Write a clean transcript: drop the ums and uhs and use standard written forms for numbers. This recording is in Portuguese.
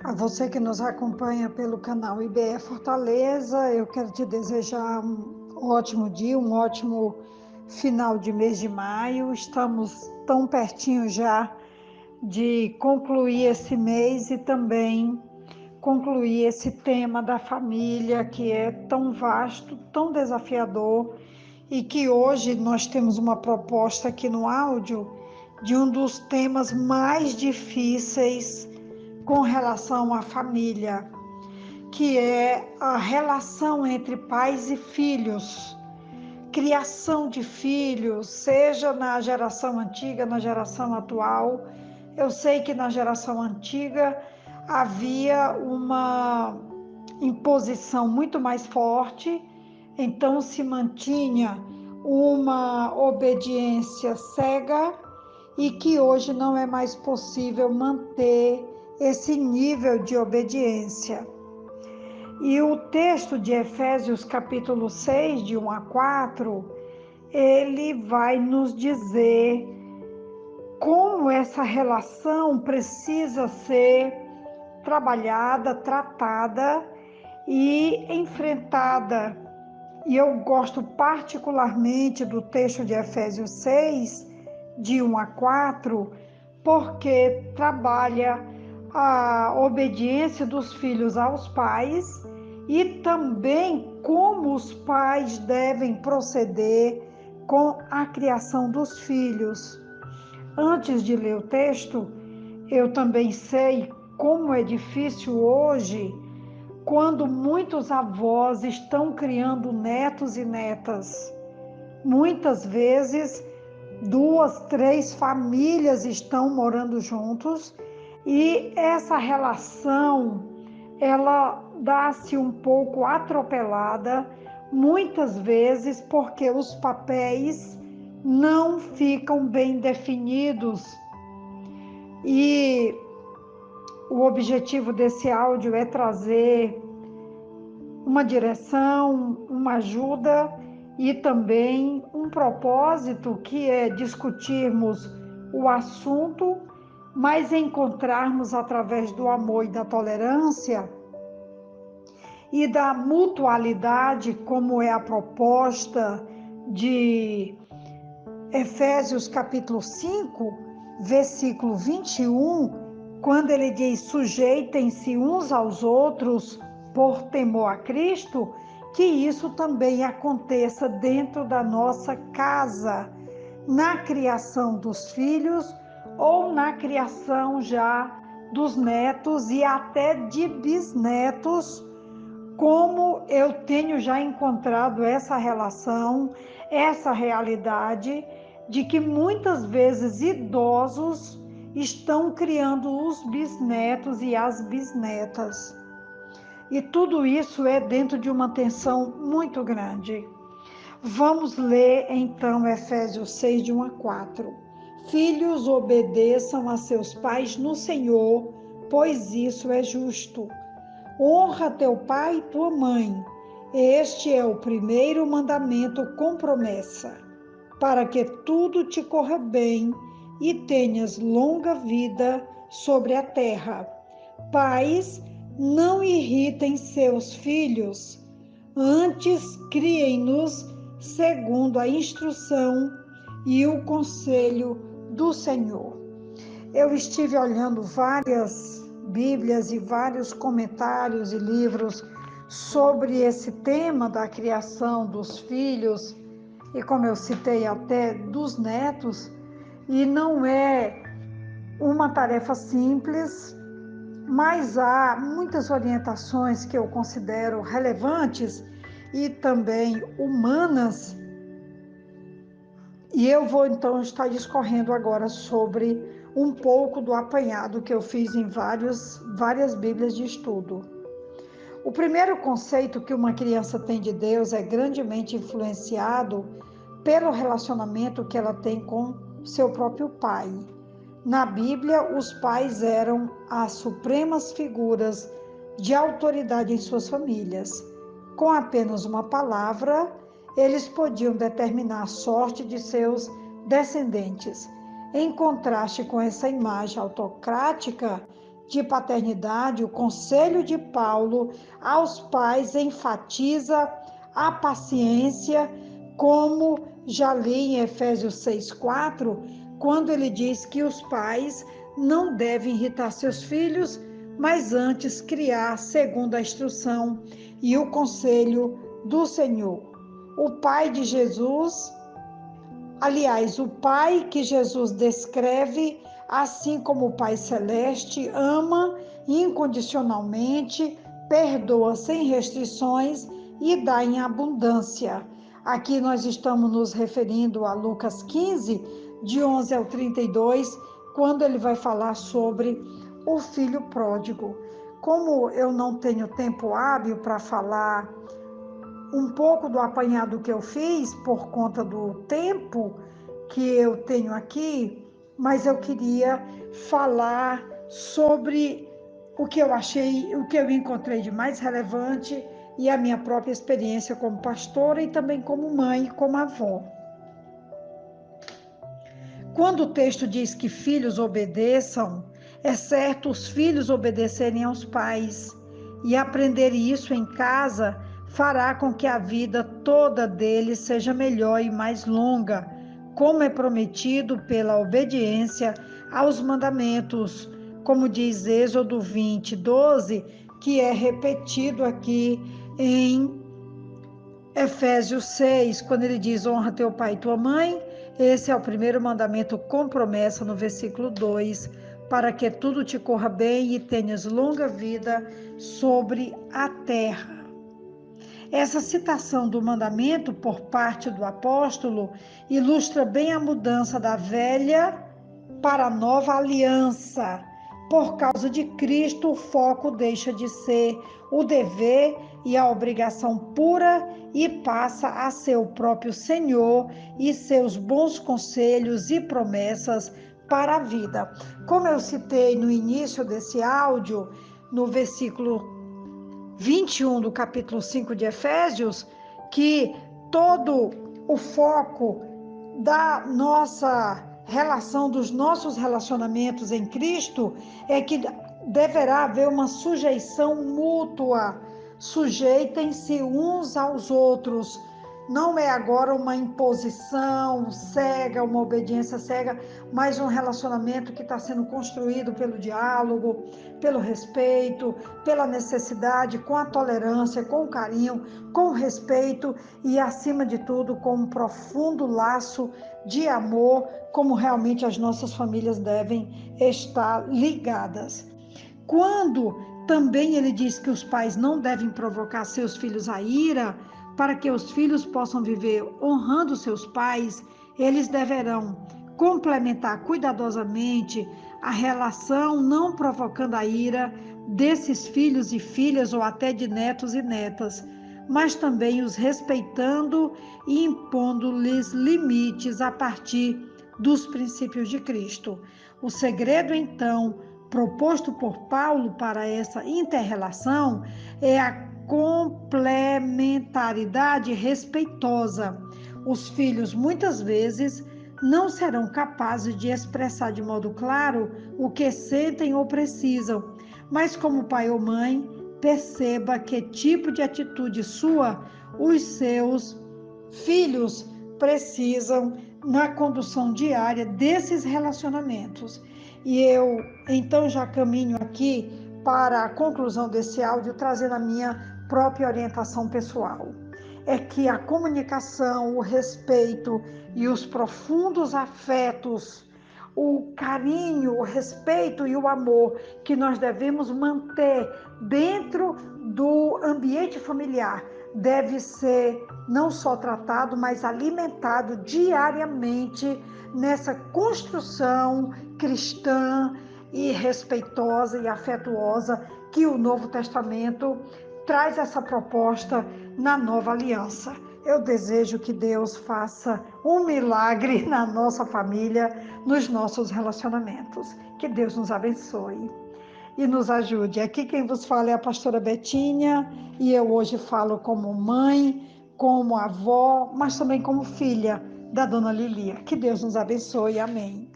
A você que nos acompanha pelo canal IBE Fortaleza, eu quero te desejar um ótimo dia, um ótimo final de mês de maio. Estamos tão pertinho já de concluir esse mês e também concluir esse tema da família, que é tão vasto, tão desafiador, e que hoje nós temos uma proposta aqui no áudio de um dos temas mais difíceis com relação à família, que é a relação entre pais e filhos, criação de filhos, seja na geração antiga, na geração atual. Eu sei que na geração antiga havia uma imposição muito mais forte, então se mantinha uma obediência cega e que hoje não é mais possível manter esse nível de obediência. E o texto de Efésios capítulo 6, de 1 a 4, ele vai nos dizer como essa relação precisa ser trabalhada, tratada e enfrentada. E eu gosto particularmente do texto de Efésios 6, de 1 a 4, porque trabalha a obediência dos filhos aos pais e também como os pais devem proceder com a criação dos filhos. Antes de ler o texto, eu também sei como é difícil hoje quando muitos avós estão criando netos e netas. Muitas vezes, 2, 3 famílias estão morando juntos e essa relação, ela dá-se um pouco atropelada, muitas vezes porque os papéis não ficam bem definidos. E o objetivo desse áudio é trazer uma direção, uma ajuda e também um propósito, que é discutirmos o assunto, mas encontrarmos através do amor e da tolerância e da mutualidade, como é a proposta de Efésios capítulo 5, versículo 21, quando ele diz: sujeitem-se uns aos outros por temor a Cristo, que isso também aconteça dentro da nossa casa, na criação dos filhos ou na criação já dos netos e até de bisnetos, como eu tenho já encontrado essa relação, essa realidade de que muitas vezes idosos estão criando os bisnetos e as bisnetas. E tudo isso é dentro de uma tensão muito grande. Vamos ler então Efésios 6, de 1 a 4. Filhos, obedeçam a seus pais no Senhor, pois isso é justo. Honra teu pai e tua mãe. Este é o primeiro mandamento com promessa, para que tudo te corra bem e tenhas longa vida sobre a terra. Pais, não irritem seus filhos, antes criem-nos segundo a instrução e o conselho do Senhor. Eu estive olhando várias Bíblias e vários comentários e livros sobre esse tema da criação dos filhos e, como eu citei, até dos netos, e não é uma tarefa simples, mas há muitas orientações que eu considero relevantes e também humanas, e eu vou então estar discorrendo agora sobre um pouco do apanhado que eu fiz em várias Bíblias de estudo. O primeiro conceito que uma criança tem de Deus é grandemente influenciado pelo relacionamento que ela tem com seu próprio pai. Na Bíblia, os pais eram as supremas figuras de autoridade em suas famílias. Com apenas uma palavra, eles podiam determinar a sorte de seus descendentes. Em contraste com essa imagem autocrática de paternidade, o conselho de Paulo aos pais enfatiza a paciência, como já li em Efésios 6:4, quando ele diz que os pais não devem irritar seus filhos, mas antes criar segundo a instrução e o conselho do Senhor. O pai de Jesus, aliás, o pai que Jesus descreve, assim como o Pai Celeste, ama incondicionalmente, perdoa sem restrições e dá em abundância. Aqui nós estamos nos referindo a Lucas 15, de 11 ao 32, quando ele vai falar sobre o filho pródigo. Como eu não tenho tempo hábil para falar um pouco do apanhado que eu fiz por conta do tempo que eu tenho aqui, mas eu queria falar sobre o que eu achei, o que eu encontrei de mais relevante e a minha própria experiência como pastora e também como mãe e como avó. Quando o texto diz que filhos obedeçam, é certo os filhos obedecerem aos pais, e aprender isso em casa fará com que a vida toda deles seja melhor e mais longa, como é prometido pela obediência aos mandamentos, como diz Êxodo 20:12, que é repetido aqui em Efésios 6, quando ele diz: honra teu pai e tua mãe. Esse é o primeiro mandamento com promessa no versículo 2, para que tudo te corra bem e tenhas longa vida sobre a terra. Essa citação do mandamento por parte do apóstolo ilustra bem a mudança da velha para a nova aliança. Por causa de Cristo, o foco deixa de ser o dever e a obrigação pura e passa a ser o próprio Senhor e seus bons conselhos e promessas para a vida. Como eu citei no início desse áudio, no versículo 21 do capítulo 5 de Efésios, que todo o foco da nossa relação, dos nossos relacionamentos em Cristo, é que deverá haver uma sujeição mútua. Sujeitem-se uns aos outros. Não é agora uma imposição cega, uma obediência cega, mas um relacionamento que está sendo construído pelo diálogo, pelo respeito, pela necessidade, com a tolerância, com o carinho, com o respeito e, acima de tudo, com um profundo laço de amor, como realmente as nossas famílias devem estar ligadas. Quando também ele diz que os pais não devem provocar seus filhos à ira, para que os filhos possam viver honrando seus pais, eles deverão complementar cuidadosamente a relação, não provocando a ira desses filhos e filhas, ou até de netos e netas, mas também os respeitando e impondo-lhes limites a partir dos princípios de Cristo. O segredo, então, proposto por Paulo para essa inter-relação é a complementaridade respeitosa. Os filhos, muitas vezes, não serão capazes de expressar de modo claro o que sentem ou precisam, mas como pai ou mãe, perceba que tipo de atitude sua os seus filhos precisam na condução diária desses relacionamentos. E eu, então, já caminho aqui para a conclusão desse áudio, trazendo a minha própria orientação pessoal. É que a comunicação, o respeito e os profundos afetos, o carinho, o respeito e o amor que nós devemos manter dentro do ambiente familiar deve ser não só tratado, mas alimentado diariamente nessa construção cristã e respeitosa e afetuosa que o Novo Testamento traz essa proposta na nova aliança. Eu desejo que Deus faça um milagre na nossa família, nos nossos relacionamentos. Que Deus nos abençoe e nos ajude. Aqui quem vos fala é a pastora Betinha, e eu hoje falo como mãe, como avó, mas também como filha da dona Lilia. Que Deus nos abençoe. Amém.